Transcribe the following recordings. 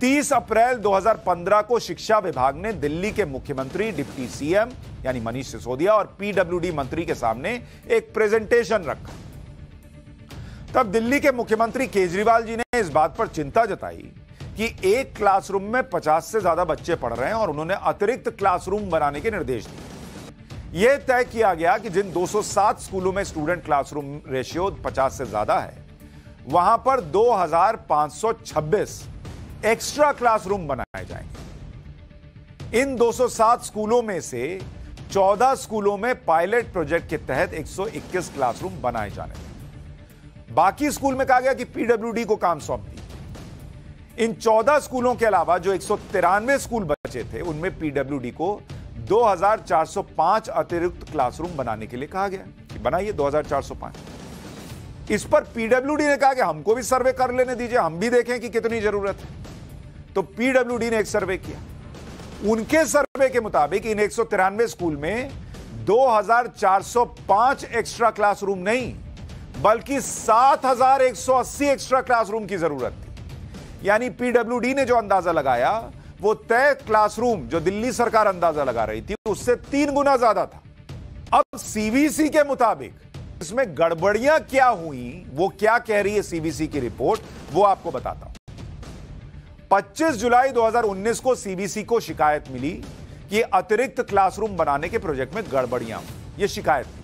30 अप्रैल 2015 को शिक्षा विभाग ने दिल्ली के मुख्यमंत्री, डिप्टी सीएम यानी मनीष सिसोदिया और पीडब्ल्यूडी मंत्री के सामने एक प्रेजेंटेशन रखा। तब दिल्ली के मुख्यमंत्री केजरीवाल जी ने इस बात पर चिंता जताई कि एक क्लासरूम में 50 से ज्यादा बच्चे पढ़ रहे हैं और उन्होंने अतिरिक्त क्लासरूम बनाने के निर्देश दिए। यह तय किया गया कि जिन 207 स्कूलों में स्टूडेंट क्लासरूम रेशियो 50 से ज्यादा है, वहां पर 2526 एक्स्ट्रा क्लासरूम बनाए जाएंगे। इन 207 स्कूलों में से 14 स्कूलों में पायलट प्रोजेक्ट के तहत 121 क्लासरूम बनाए जाने हैं। बाकी स्कूल में कहा गया कि पीडब्ल्यूडी को काम सौंप दी। इन 14 स्कूलों के अलावा जो 193 स्कूल बचे थे, उनमें पीडब्ल्यूडी को 2405 अतिरिक्त क्लासरूम बनाने के लिए कहा गया कि बनाइए 2405। इस पर पीडब्ल्यूडी ने कहा कि हमको भी सर्वे कर लेने दीजिए, हम भी देखें कि कितनी जरूरत है। तो पीडब्ल्यूडी ने एक सर्वे किया। उनके सर्वे के मुताबिक इन 193 स्कूल में 2405 एक्स्ट्रा क्लासरूम नहीं, बल्कि 7180 एक्स्ट्रा क्लासरूम की जरूरत थी। यानी पीडब्ल्यूडी ने जो अंदाजा लगाया, वो तय क्लासरूम जो दिल्ली सरकार अंदाजा लगा रही थी, उससे 3 गुना ज्यादा था। अब सीबीसी के मुताबिक इसमें गड़बड़ियां क्या हुई, वो क्या कह रही है सीबीसी की रिपोर्ट, वो आपको बताता हूं। 25 जुलाई 2019 को सीबीसी को शिकायत मिली कि अतिरिक्त क्लासरूम बनाने के प्रोजेक्ट में गड़बड़ियां हुई। यह शिकायत थी।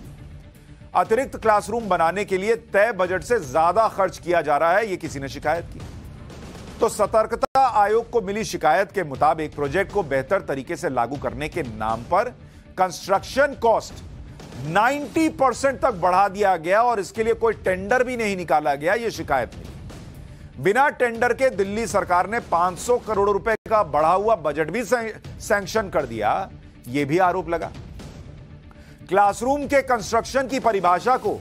अतिरिक्त क्लासरूम बनाने के लिए तय बजट से ज्यादा खर्च किया जा रहा है, यह किसी ने शिकायत की। तो सतर्कता आयोग को मिली शिकायत के मुताबिक प्रोजेक्ट को बेहतर तरीके से लागू करने के नाम पर कंस्ट्रक्शन कॉस्ट 90% तक बढ़ा दिया गया और इसके लिए कोई टेंडर भी नहीं निकाला गया, यह शिकायत मिली। बिना टेंडर के दिल्ली सरकार ने 500 करोड़ रुपए का बढ़ा हुआ बजट भी सैंक्शन कर दिया, यह भी आरोप लगा। क्लासरूम के कंस्ट्रक्शन की परिभाषा को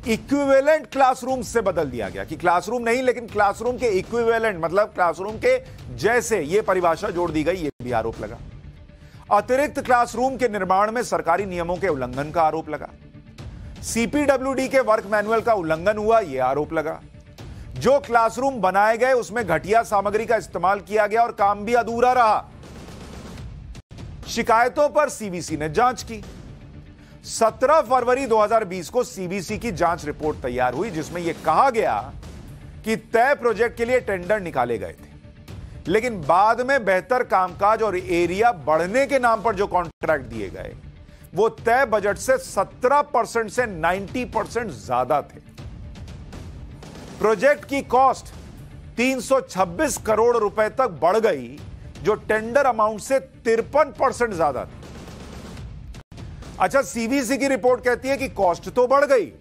इक्विवेलेंट क्लासरूम से बदल दिया गया कि क्लासरूम नहीं, लेकिन क्लासरूम के इक्विवेलेंट मतलब क्लासरूम के जैसे, यह परिभाषा जोड़ दी गई, यह भी आरोप लगा। अतिरिक्त क्लासरूम के निर्माण में सरकारी नियमों के उल्लंघन का आरोप लगा। सीपीडब्ल्यूडी के वर्क मैनुअल का उल्लंघन हुआ, यह आरोप लगा। जो क्लासरूम बनाए गए उसमें घटिया सामग्री का इस्तेमाल किया गया और काम भी अधूरा रहा। शिकायतों पर सीबीसी ने जांच की। 17 फरवरी 2020 को सीबीसी की जांच रिपोर्ट तैयार हुई, जिसमें यह कहा गया कि तय प्रोजेक्ट के लिए टेंडर निकाले गए थे, लेकिन बाद में बेहतर कामकाज और एरिया बढ़ने के नाम पर जो कॉन्ट्रैक्ट दिए गए, वो तय बजट से 17% से 90% ज्यादा थे। प्रोजेक्ट की कॉस्ट 326 करोड़ रुपए तक बढ़ गई, जो टेंडर अमाउंट से 53% ज्यादा थी। अच्छा, सीबीसी की रिपोर्ट कहती है कि कॉस्ट तो बढ़ गई,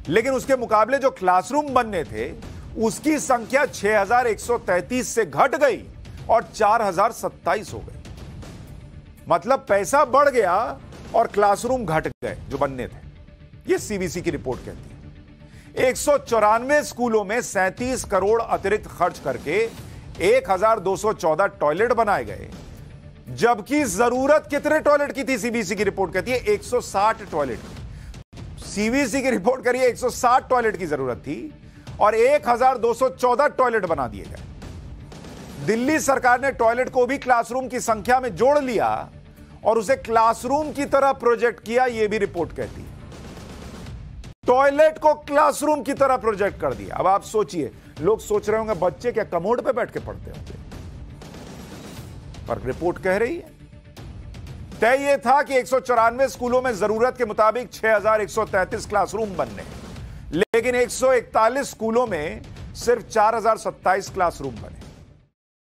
लेकिन उसके मुकाबले जो क्लासरूम बनने थे, उसकी संख्या 6133 से घट गई और 4027 हो गई। मतलब पैसा बढ़ गया और क्लासरूम घट गए जो बनने थे। यह सीबीसी की रिपोर्ट कहती है। 194 स्कूलों में 37 करोड़ अतिरिक्त खर्च करके 1214 टॉयलेट बनाए गए, जबकि जरूरत कितने टॉयलेट की थी? सीबीसी की रिपोर्ट कहती है 160 टॉयलेट की। सीबीसी की रिपोर्ट करिए 160 टॉयलेट की जरूरत थी और 1214 टॉयलेट बना दिए गए। दिल्ली सरकार ने टॉयलेट को भी क्लासरूम की संख्या में जोड़ लिया और उसे क्लासरूम की तरह प्रोजेक्ट किया, यह भी रिपोर्ट कहती है। टॉयलेट को क्लासरूम की तरह प्रोजेक्ट कर दिया। अब आप सोचिए, लोग सोच रहे होंगे बच्चे क्या कमोड पे बैठ के पढ़ते होंगे, पर रिपोर्ट कह रही है। तय यह था कि 194 स्कूलों में जरूरत के मुताबिक 6133 क्लासरूम बनने, लेकिन 141 स्कूलों में सिर्फ 4027 क्लासरूम बने।